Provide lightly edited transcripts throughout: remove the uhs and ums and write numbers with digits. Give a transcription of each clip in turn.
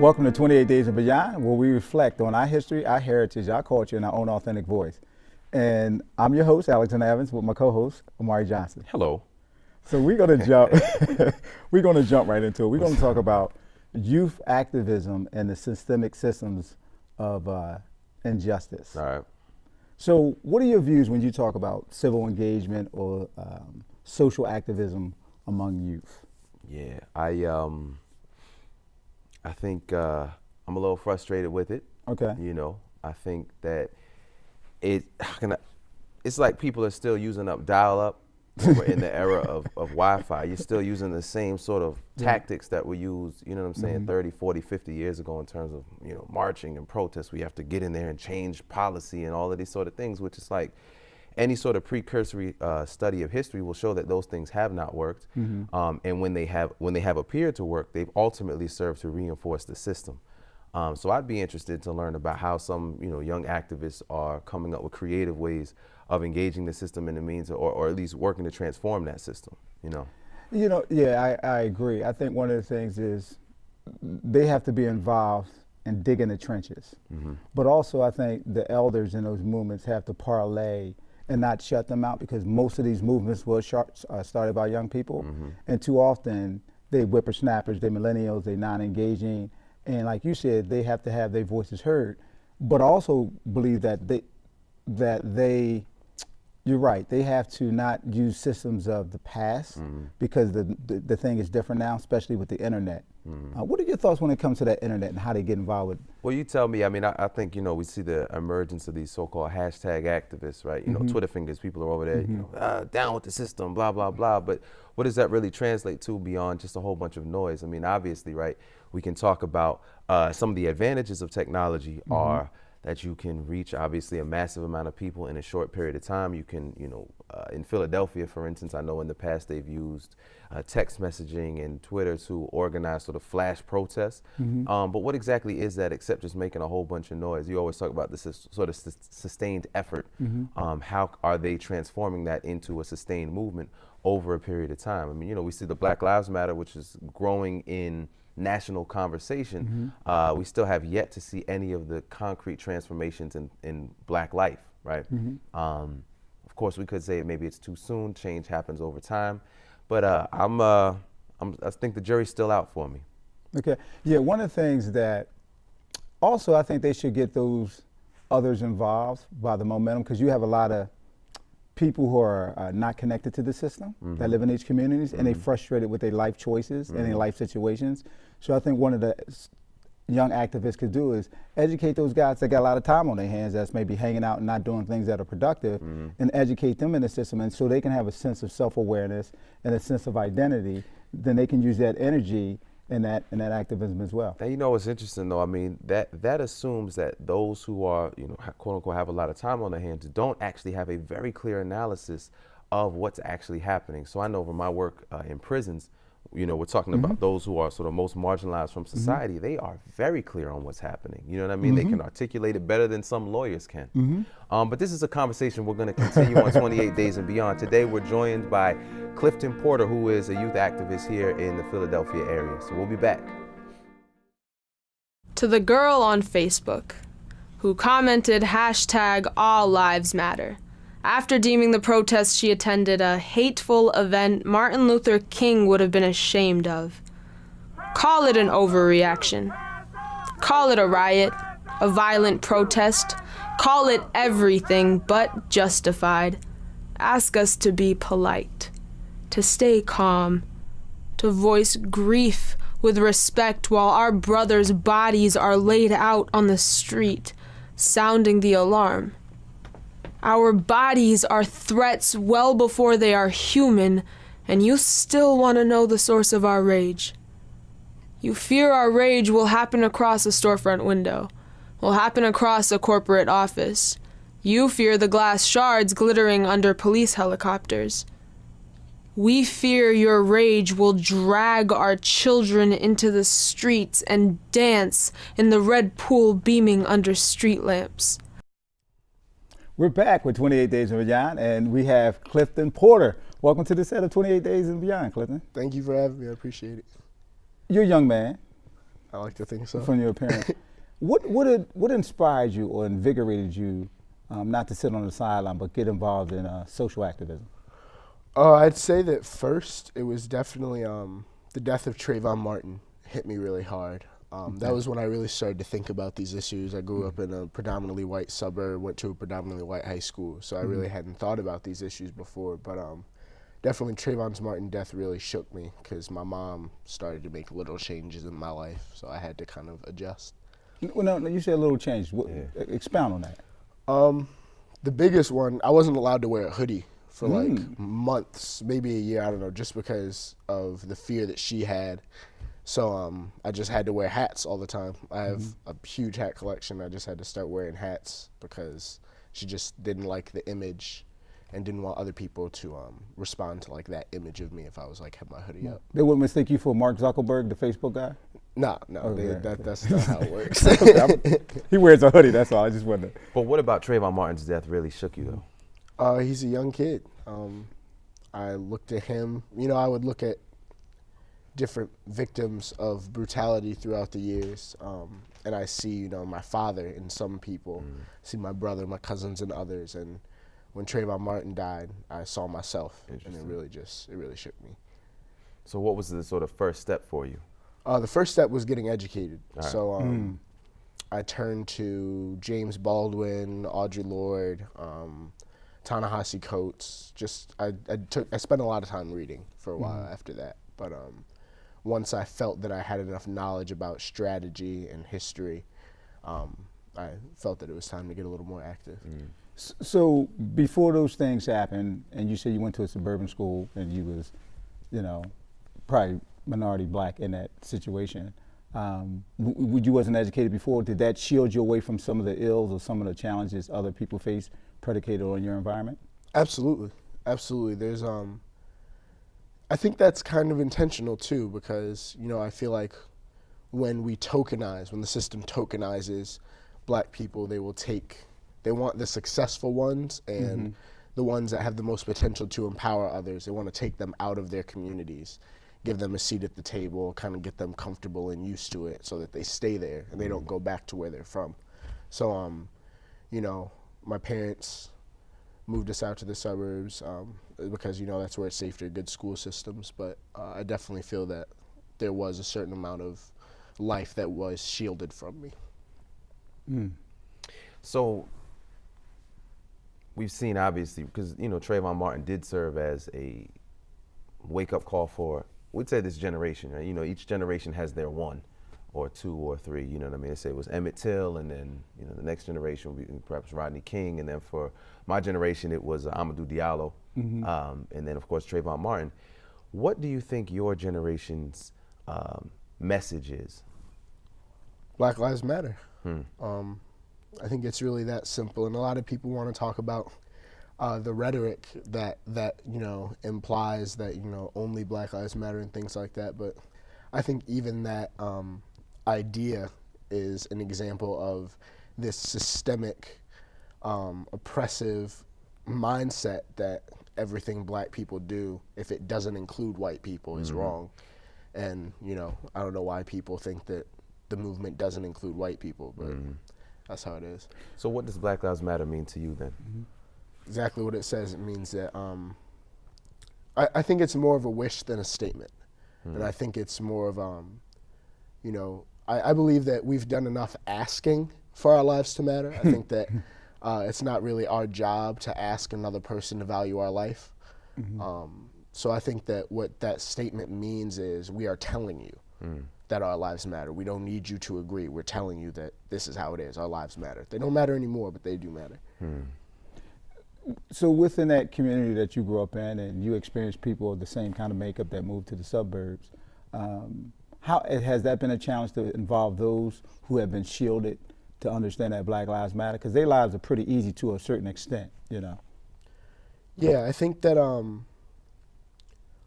Welcome to 28 Days and Beyond, where we reflect on our history, our heritage, our culture, and our own authentic voice. And I'm your host, Alexander Evans, with my co-host, Amari Johnson. Hello. So we're going to jump. We're going to jump right into it. We're going to talk about youth activism and the systemic systems of injustice. All right. So, what are your views when you talk about civil engagement or social activism among youth? Yeah, I think I'm a little frustrated with it. Okay. You know, I think that it's like people are still using up dial-up. We're in the era of Wi-Fi. You're still using the same sort of tactics that were used, you know what I'm saying, 30, 40, 50 years ago in terms of, you know, marching and protests. We have to get in there and change policy and all of these sort of things, which is like any sort of precursory study of history will show that those things have not worked. And when they have appeared to work, they've ultimately served to reinforce the system. So I'd be interested to learn about how some, you know, young activists are coming up with creative ways of engaging the system in the means, or at least working to transform that system, you know? You know, yeah, I agree. I think one of the things is they have to be involved and dig in the trenches. But also I think the elders in those movements have to parlay and not shut them out, because most of these movements were started by young people. And too often they whippersnappers, they millennials, they non-engaging. And like you said, they have to have their voices heard, but also believe that you're right, they have to not use systems of the past, because the thing is different now, especially with the internet. What are your thoughts when it comes to that internet and how they get involved with? Well, you tell me. I mean, I think, you know, we see the emergence of these so-called hashtag activists, right? You know, Twitter fingers, people are over there, you know, down with the system, blah, blah, blah. But what does that really translate to beyond just a whole bunch of noise? I mean, obviously, right, we can talk about some of the advantages of technology are that you can reach, obviously, a massive amount of people in a short period of time. You can, you know, in Philadelphia, for instance, I know in the past they've used text messaging and Twitter to organize sort of flash protests. But what exactly is that except just making a whole bunch of noise? You always talk about this sort of sustained effort. How are they transforming that into a sustained movement over a period of time? I mean, you know, we see the Black Lives Matter, which is growing in national conversation. We still have yet to see any of the concrete transformations in Black life, right? Of course, we could say maybe it's too soon. Change happens over time, but I think the jury's still out for me. Okay, yeah. One of the things that also I think they should get those others involved by the momentum, because you have a lot of people who are not connected to the system that live in these communities, and they frustrated with their life choices and their life situations. So I think one of the young activists could do is educate those guys that got a lot of time on their hands, that's maybe hanging out and not doing things that are productive, and educate them in the system, and so they can have a sense of self-awareness and a sense of identity. Then they can use that energy and that activism as well. And you know what's interesting though? I mean, that assumes that those who are, you know, quote unquote, have a lot of time on their hands don't actually have a very clear analysis of what's actually happening. So I know from my work in prisons, you know, we're talking about those who are sort of most marginalized from society. They are very clear on what's happening. You know what I mean? They can articulate it better than some lawyers can. But this is a conversation we're going to continue on 28 Days and Beyond. Today we're joined by Clifton Porter, who is a youth activist here in the Philadelphia area. So we'll be back. To the girl on Facebook who commented #AllLivesMatter after deeming the protest she attended a hateful event Martin Luther King would have been ashamed of. Call it an overreaction. Call it a riot, a violent protest. Call it everything but justified. Ask us to be polite, to stay calm, to voice grief with respect while our brothers' bodies are laid out on the street, sounding the alarm. Our bodies are threats well before they are human, and you still want to know the source of our rage. You fear our rage will happen across a storefront window, will happen across a corporate office. You fear the glass shards glittering under police helicopters. We fear your rage will drag our children into the streets and dance in the red pool beaming under street lamps. We're back with 28 Days and Beyond, and we have Clifton Porter. Welcome to the set of 28 Days and Beyond, Clifton. Thank you for having me. I appreciate it. You're a young man. I like to think so. From your parents. What inspired you or invigorated you not to sit on the sideline but get involved in social activism? I'd say that first it was definitely the death of Trayvon Martin hit me really hard. That was when I really started to think about these issues. I grew up in a predominantly white suburb, went to a predominantly white high school, so I really hadn't thought about these issues before. But definitely Trayvon Martin's death really shook me because my mom started to make little changes in my life, so I had to kind of adjust. Well, no, you said a little change. Expound on that. The biggest one, I wasn't allowed to wear a hoodie for like months, maybe a year, I don't know, just because of the fear that she had. So I just had to wear hats all the time. I have a huge hat collection. I just had to start wearing hats because she just didn't like the image and didn't want other people to respond to like that image of me if I was like had my hoodie up. They would mistake you for Mark Zuckerberg, the Facebook guy? No, that's not how it works. He wears a hoodie, that's all. I just wondered. But what about Trayvon Martin's death really shook you though? He's a young kid. I looked at him, I would look at different victims of brutality throughout the years, and I see, my father in some people, see my brother, my cousins, and others, and when Trayvon Martin died, I saw myself, and it really shook me. So what was the sort of first step for you? The first step was getting educated. All right. So I turned to James Baldwin, Audre Lorde, Ta-Nehisi Coates. I spent a lot of time reading for a while after that, but once I felt that I had enough knowledge about strategy and history, I felt that it was time to get a little more active. So before those things happened, and you said you went to a suburban school and you was, probably minority black in that situation, you wasn't educated before. Did that shield you away from some of the ills or some of the challenges other people face predicated on your environment? Absolutely. There's I think that's kind of intentional too, because I feel like when the system tokenizes black people, they want the successful ones and the ones that have the most potential to empower others. They want to take them out of their communities, give them a seat at the table, kind of get them comfortable and used to it so that they stay there and they don't go back to where they're from. So, my parents moved us out to the suburbs because, that's where it's safer, good school systems. But I definitely feel that there was a certain amount of life that was shielded from me. So we've seen, obviously, because, Trayvon Martin did serve as a wake-up call for, we'd say, this generation, right? Each generation has their one or two or three, you know what I mean? I say it was Emmett Till, and then, the next generation would be perhaps Rodney King, and then for my generation, it was Amadou Diallo, and then, of course, Trayvon Martin. What do you think your generation's message is? Black Lives Matter. I think it's really that simple, and a lot of people want to talk about the rhetoric that implies that only Black Lives Matter and things like that. But I think even that idea is an example of this systemic, oppressive mindset that everything black people do, if it doesn't include white people, is wrong. And I don't know why people think that the movement doesn't include white people, but that's how it is. So what does Black Lives Matter mean to you then? Exactly what it says. It means that I think it's more of a wish than a statement. And I think it's more of, I believe that we've done enough asking for our lives to matter. I think that it's not really our job to ask another person to value our life. So I think that what that statement means is we are telling you that our lives matter. We don't need you to agree. We're telling you that this is how it is. Our lives matter. They don't matter anymore, but they do matter. So within that community that you grew up in, and you experienced people of the same kind of makeup that moved to the suburbs, how has that been a challenge to involve those who have been shielded to understand that Black Lives Matter? Because their lives are pretty easy to a certain extent, Yeah, I think that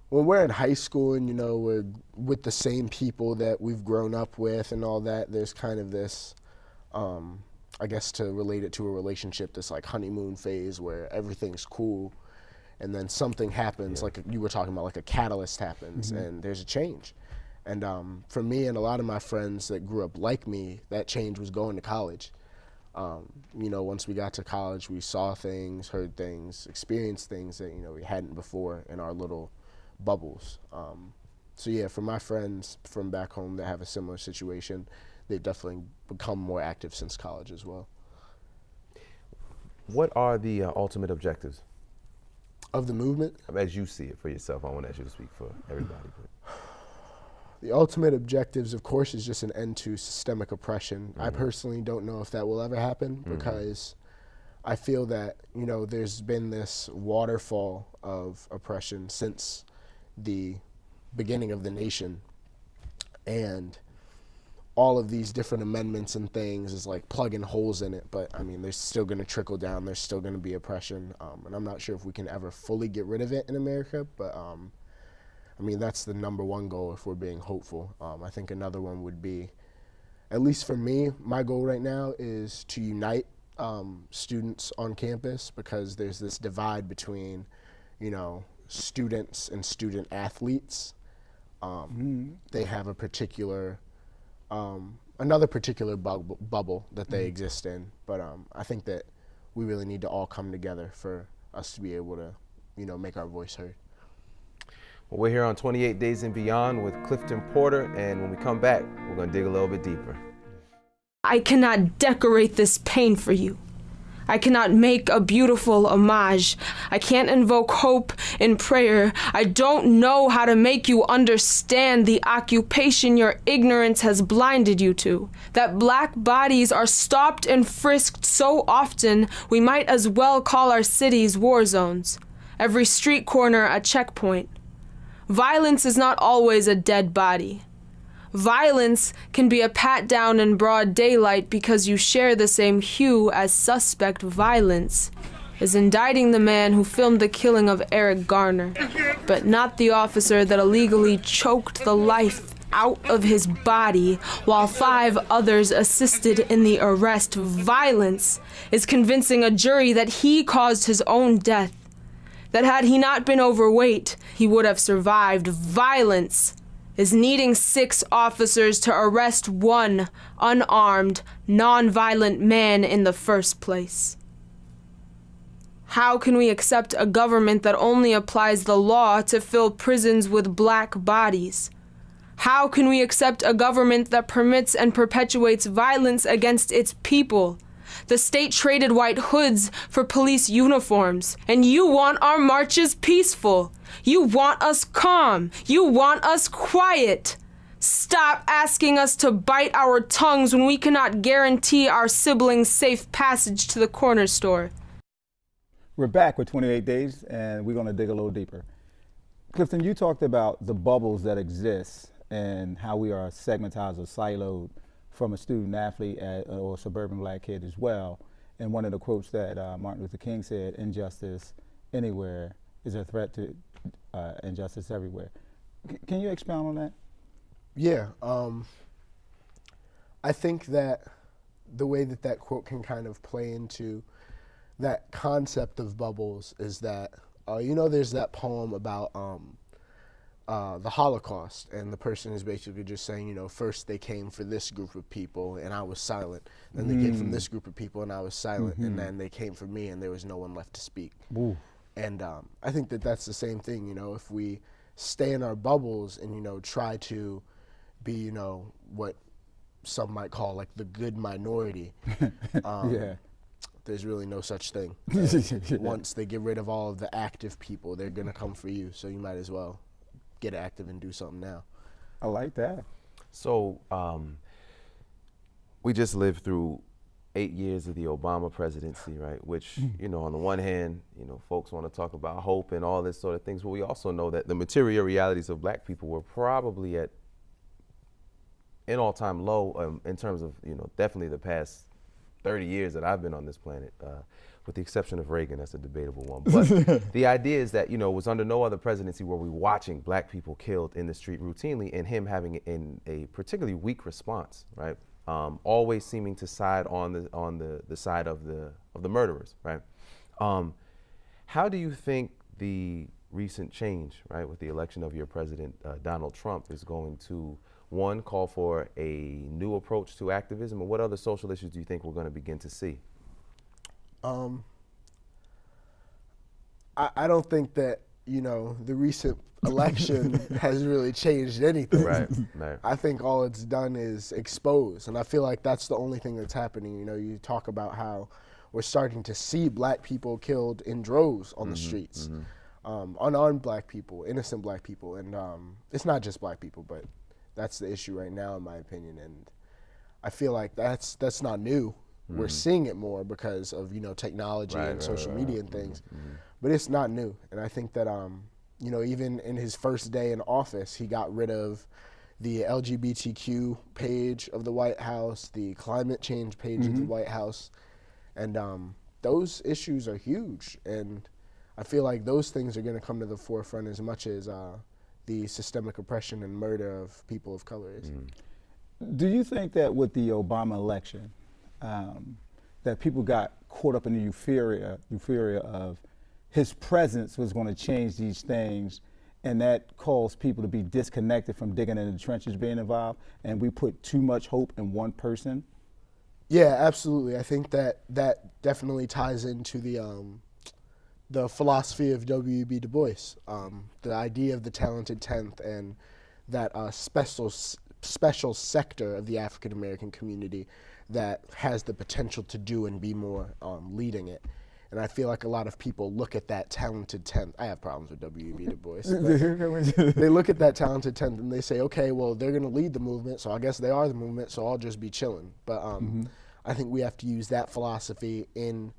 when we're in high school and, we're with the same people that we've grown up with and all that, there's kind of this, I guess to relate it to a relationship, this like honeymoon phase where everything's cool, and then something happens, like you were talking about, like a catalyst happens, and there's a change. And for me and a lot of my friends that grew up like me, that change was going to college. You know, once we got to college, we saw things, heard things, experienced things that, you know, we hadn't before in our little bubbles. So yeah, for my friends from back home that have a similar situation, they've definitely become more active since college as well. What are the ultimate objectives Of the movement? as you see it for yourself? I want to ask you to speak for everybody. The ultimate objectives, of course, is just an end to systemic oppression. I personally don't know if that will ever happen because I feel that, you know, there's been this waterfall of oppression since the beginning of the nation. And all of these different amendments and things is like plugging holes in it. But I mean, there's still going to trickle down. There's still going to be oppression. And I'm not sure if we can ever fully get rid of it in America, but I mean, that's the #1 goal if we're being hopeful. I think another one would be, at least for me, my goal right now is to unite students on campus, because there's this divide between, you know, students and student athletes. They have a particular, another particular bubble that they exist in. But I think that we really need to all come together for us to be able to, you know, make our voice heard. Well, we're here on 28 Days and Beyond with Clifton Porter, and when we come back, we're going to dig a little bit deeper. I cannot decorate this pain for you. I cannot make a beautiful homage. I can't invoke hope in prayer. I don't know how to make you understand the occupation your ignorance has blinded you to. That black bodies are stopped and frisked so often, we might as well call our cities war zones. Every street corner a checkpoint. Violence is not always a dead body. Violence can be a pat down in broad daylight because you share the same hue as suspect. Violence is indicting the man who filmed the killing of Eric Garner, but not the officer that illegally choked the life out of his body while 5 others assisted in the arrest. Violence is convincing a jury that he caused his own death, that had he not been overweight, he would have survived. Violence is needing 6 officers to arrest 1 unarmed, non-violent man in the first place. How can we accept a government that only applies the law to fill prisons with black bodies? How can we accept a government that permits and perpetuates violence against its people? The state traded white hoods for police uniforms, and you want our marches peaceful. You want us calm. You want us quiet. Stop asking us to bite our tongues when we cannot guarantee our siblings safe passage to the corner store. We're back with 28 Days, and we're going to dig a little deeper. Clifton, you talked about the bubbles that exist and how we are segmentized or siloed from a student athlete or a suburban black kid as well. And one of the quotes that Martin Luther King said, "Injustice anywhere is a threat to injustice everywhere." Can you expound on that? Yeah, I think that the way that that quote can kind of play into that concept of bubbles is that, you know, there's that poem about the Holocaust, and the person is basically just saying, you know, first they came for this group of people and I was silent, then they came from this group of people and I was silent, and then they came for me and there was no one left to speak. Ooh. And I think that that's the same thing, you know, if we stay in our bubbles and, you know, try to be, you know, what some might call like the good minority, Yeah. there's really no such thing. Once they get rid of all of the active people, they're gonna come for you, so you might as well get active and do something now. I like that. So we just lived through 8 years of the Obama presidency, right? Which, you know, on the one hand, you know, folks want to talk about hope and all this sort of things, but we also know that the material realities of black people were probably at an all-time low in terms of, you know, definitely the past 30 years that I've been on this planet, with the exception of Reagan. That's a debatable one. But the idea is that, you know, it was under no other presidency were we watching black people killed in the street routinely, and him having a particularly weak response, right? Always seeming to side on the side of the murderers, right? How do you think the recent change, right, with the election of your president, Donald Trump, is going to, one, call for a new approach to activism, and what other social issues do you think we're going to begin to see? I don't think that, the recent election has really changed anything. Right. I think all it's done is expose, and I feel like that's the only thing that's happening. You talk about how we're starting to see black people killed in droves on the streets, unarmed black people, innocent black people, and it's not just black people, but that's the issue right now, in my opinion. And I feel like that's not new. We're seeing it more because of technology and social media and things, but it's not new. And I think that even in his first day in office, he got rid of the LGBTQ page of the White House, the climate change page of the White House, and those issues are huge. And I feel like those things are going to come to the forefront as much as the systemic oppression and murder of people of color is. Do you think that with the Obama election, that people got caught up in the euphoria of his presence was going to change these things, and that caused people to be disconnected from digging in the trenches, being involved, and we put too much hope in one person? Yeah, absolutely. I think that definitely ties into the philosophy of W.E.B. Du Bois, the idea of the talented 10th, and that special sector of the African American community that has the potential to do and be more, leading it. And I feel like a lot of people look at that talented 10th. I have problems with W.E.B. Du Bois. They look at that talented 10th and they say, okay, well, they're going to lead the movement, so I guess they are the movement, so I'll just be chilling. But I think we have to use that philosophy in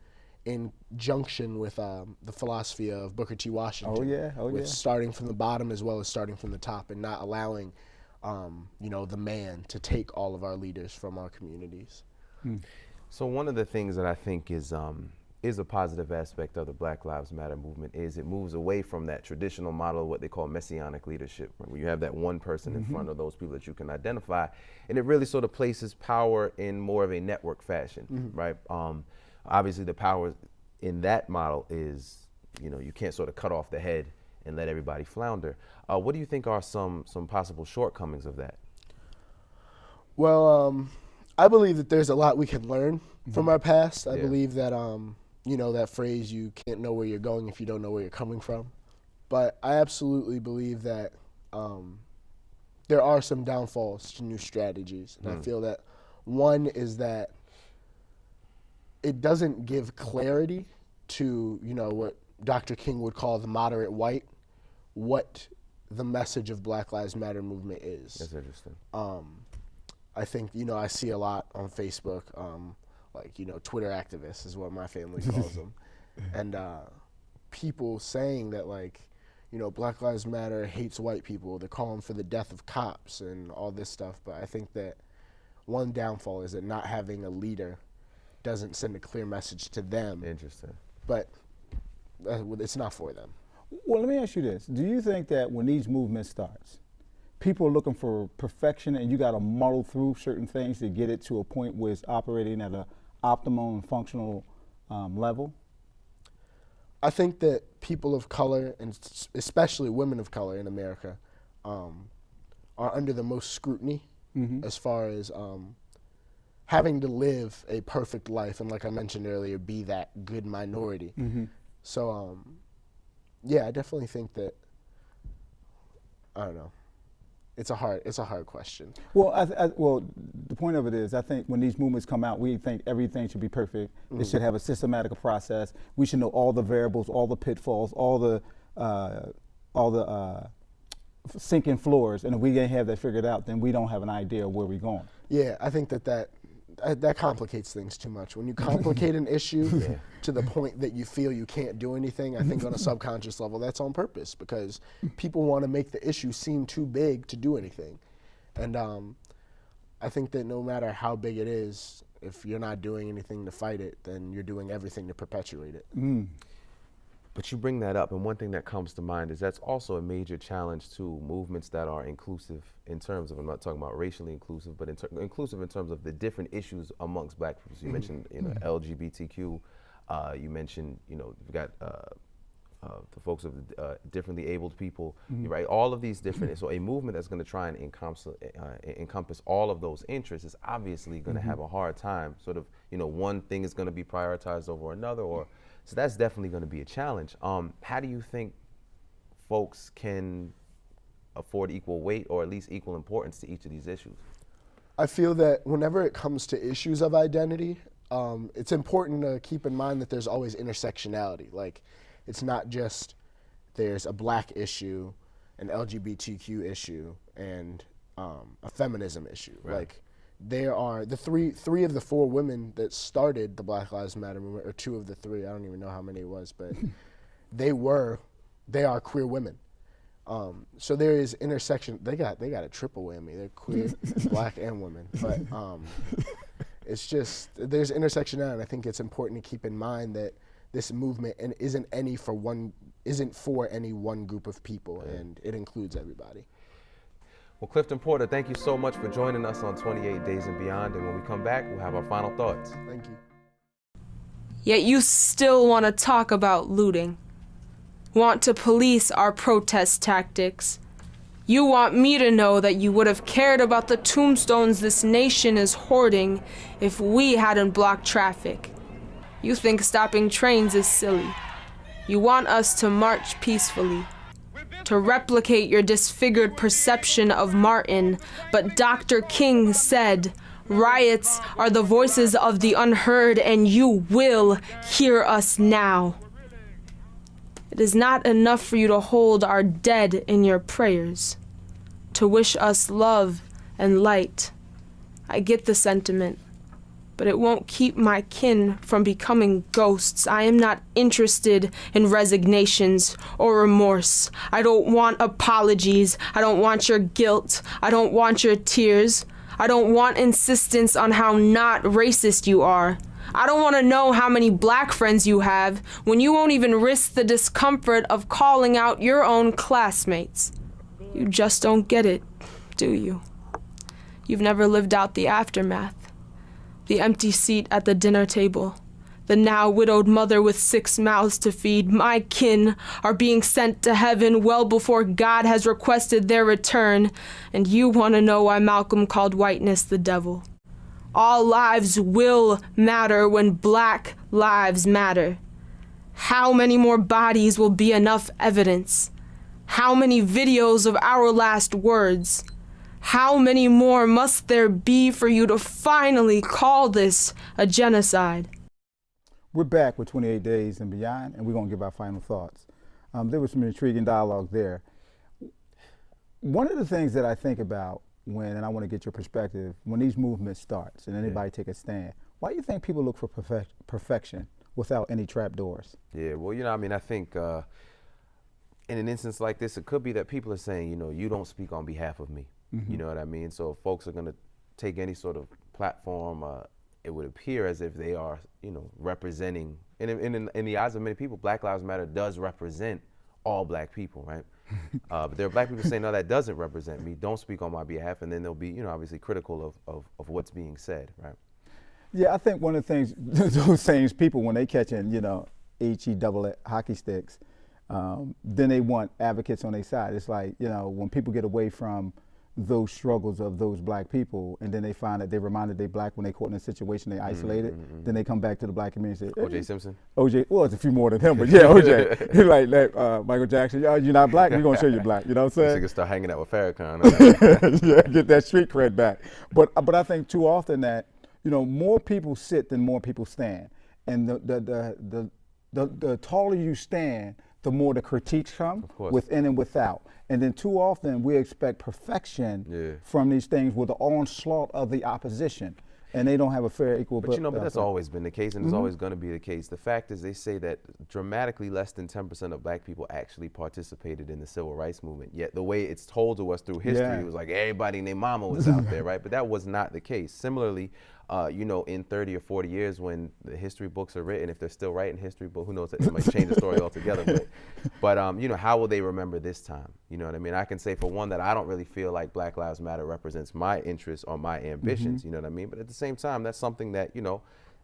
junction with the philosophy of Booker T. Washington. With starting from the bottom as well as starting from the top, and not allowing the man to take all of our leaders from our communities. So one of the things that I think is a positive aspect of the Black Lives Matter movement is it moves away from that traditional model of what they call messianic leadership, where you have that one person in front of those people that you can identify, and it really sort of places power in more of a network fashion, right? Obviously the power in that model is, you can't sort of cut off the head and let everybody flounder. What do you think are some possible shortcomings of that? Well, I believe that there's a lot we can learn from our past. I believe that, that phrase, you can't know where you're going if you don't know where you're coming from. But I absolutely believe that there are some downfalls to new strategies. And I feel that one is that it doesn't give clarity to, what Dr. King would call the moderate white, what the message of Black Lives Matter movement is. That's interesting. I think, I see a lot on Facebook, Twitter activists is what my family calls them. And people saying that, Black Lives Matter hates white people. They're calling for the death of cops and all this stuff. But I think that one downfall is that not having a leader doesn't send a clear message to them. Interesting. But it's not for them. Well, let me ask you this. Do you think that when these movements starts, people are looking for perfection and you got to muddle through certain things to get it to a point where it's operating at an optimal and functional level? I think that people of color, and especially women of color in America, are under the most scrutiny as far as having to live a perfect life, and like I mentioned earlier, be that good minority. So, I definitely think that, I don't know, it's a hard question. Well, well, the point of it is, I think when these movements come out, we think everything should be perfect. It should have a systematic process. We should know all the variables, all the pitfalls, all the sinking floors. And if we can't have that figured out, then we don't have an idea of where we're going. Yeah, I think that complicates things too much. When you complicate an issue to the point that you feel you can't do anything, I think on a subconscious level that's on purpose, because people want to make the issue seem too big to do anything. And I think that no matter how big it is, if you're not doing anything to fight it, then you're doing everything to perpetuate it. But you bring that up, and one thing that comes to mind is that's also a major challenge to movements that are inclusive in terms of, I'm not talking about racially inclusive, but inclusive in terms of the different issues amongst black people. So you mentioned, LGBTQ, you mentioned, you've got the folks of differently abled people, right? All of these different, so a movement that's going to try and encompass all of those interests is obviously going to have a hard time. Sort of, one thing is going to be prioritized over another, so that's definitely going to be a challenge. How do you think folks can afford equal weight or at least equal importance to each of these issues? I feel that whenever it comes to issues of identity, it's important to keep in mind that there's always intersectionality. Like, it's not just there's a Black issue, an LGBTQ issue, and a feminism issue. Right. Like, there are the three of the 4 women that started the Black Lives Matter movement, or 2 of the 3, I don't even know how many it was, but they are queer women. So there is intersection. They got a triple whammy. They're queer, Black, and women. But it's just there's intersectionality. And I think it's important to keep in mind that this movement isn't for any one group of people, and it includes everybody. Well, Clifton Porter, thank you so much for joining us on 28 Days and Beyond. And when we come back, we'll have our final thoughts. Thank you. Yet you still want to talk about looting. Want to police our protest tactics. You want me to know that you would have cared about the tombstones this nation is hoarding if we hadn't blocked traffic. You think stopping trains is silly. You want us to march peacefully, to replicate your disfigured perception of Martin, but Dr. King said, riots are the voices of the unheard, and you will hear us now. It is not enough for you to hold our dead in your prayers, to wish us love and light. I get the sentiment, but it won't keep my kin from becoming ghosts. I am not interested in resignations or remorse. I don't want apologies. I don't want your guilt. I don't want your tears. I don't want insistence on how not racist you are. I don't want to know how many Black friends you have when you won't even risk the discomfort of calling out your own classmates. You just don't get it, do you? You've never lived out the aftermath. The empty seat at the dinner table. The now widowed mother with 6 mouths to feed. My kin are being sent to heaven well before God has requested their return. And you want to know why Malcolm called whiteness the devil. All lives will matter when Black lives matter. How many more bodies will be enough evidence? How many videos of our last words? How many more must there be for you to finally call this a genocide? We're back with 28 Days and Beyond, and we're going to give our final thoughts. There was some intriguing dialogue there. One of the things that I think about and I want to get your perspective, when these movements starts and anybody take a stand, why do you think people look for perfection without any trapdoors? Yeah, well, I think in an instance like this, it could be that people are saying, you don't speak on behalf of me. You know what I mean? So if folks are going to take any sort of platform, it would appear as if they are, representing, and in the eyes of many people, Black Lives Matter does represent all Black people, right? But there are Black people saying, no, that doesn't represent me. Don't speak on my behalf. And then they'll be, obviously critical of what's being said, right? Yeah, I think one of the things, those things, people, when they catch in, HE double hockey sticks, then they want advocates on their side. It's like, when people get away from those struggles of those Black people, and then they find that they're reminded they're Black when they caught in a situation, they isolated, then they come back to the Black community and say, O.J. Simpson? O.J., well, it's a few more than him, but yeah, O.J. He's like Michael Jackson, you're not Black, we're going to show you Black, you know what I'm saying? You can start hanging out with Farrakhan. Yeah, get that street cred back. But I think too often that, more people sit than more people stand. And the taller you stand, the more the critiques come, within and without. And then too often we expect perfection from these things with the onslaught of the opposition. And they don't have a fair, equal. But but that's always been the case, and it's always going to be the case. The fact is, they say that dramatically less than 10% of Black people actually participated in the civil rights movement. Yet the way it's told to us through history, it was like everybody named Mama was out there, right? But that was not the case. Similarly, in 30 or 40 years, when the history books are written, if they're still writing history books, who knows, they might change the story altogether. But how will they remember this time? You know what I mean? I can say, for one, that I don't really feel like Black Lives Matter represents my interests or my ambitions, you know what I mean? But at the same time, that's something that,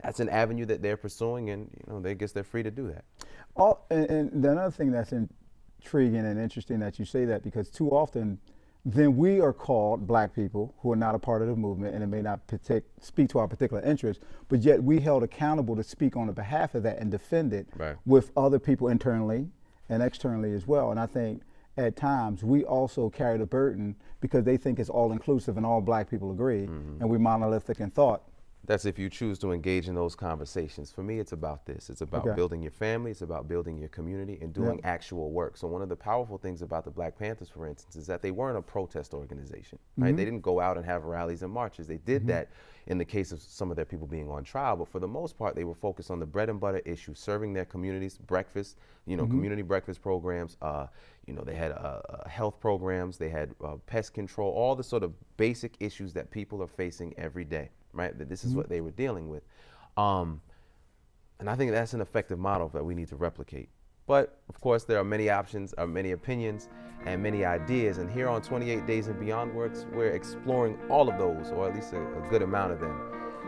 that's an avenue that they're pursuing, and they guess they're free to do that. And another thing that's intriguing and interesting that you say that, because too often then we are called, black people who are not a part of the movement, and it may not speak to our particular interests, but yet we held accountable to speak on the behalf of that and defend it with other people internally and externally as well. And I think at times we also carry the burden because they think it's all inclusive and all black people agree, and we're monolithic in thought. That's if you choose to engage in those conversations. For me, it's about this. It's about building your family. It's about building your community and doing actual work. So one of the powerful things about the Black Panthers, for instance, is that they weren't a protest organization, right? They didn't go out and have rallies and marches. They did that in the case of some of their people being on trial, but for the most part, they were focused on the bread and butter issue, serving their communities, breakfast, community breakfast programs. They had health programs. They had pest control, all the sort of basic issues that people are facing every day. Right, that this is what they were dealing with, and I think that's an effective model that we need to replicate. But of course, there are many options, many opinions, and many ideas. And here on 28 Days and Beyond Works, we're exploring all of those, or at least a good amount of them.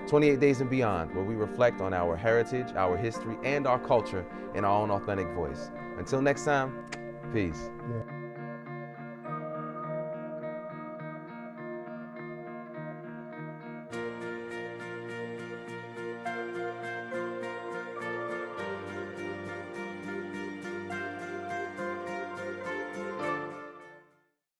28 Days and Beyond, where we reflect on our heritage, our history, and our culture in our own authentic voice. Until next time, peace. Yeah.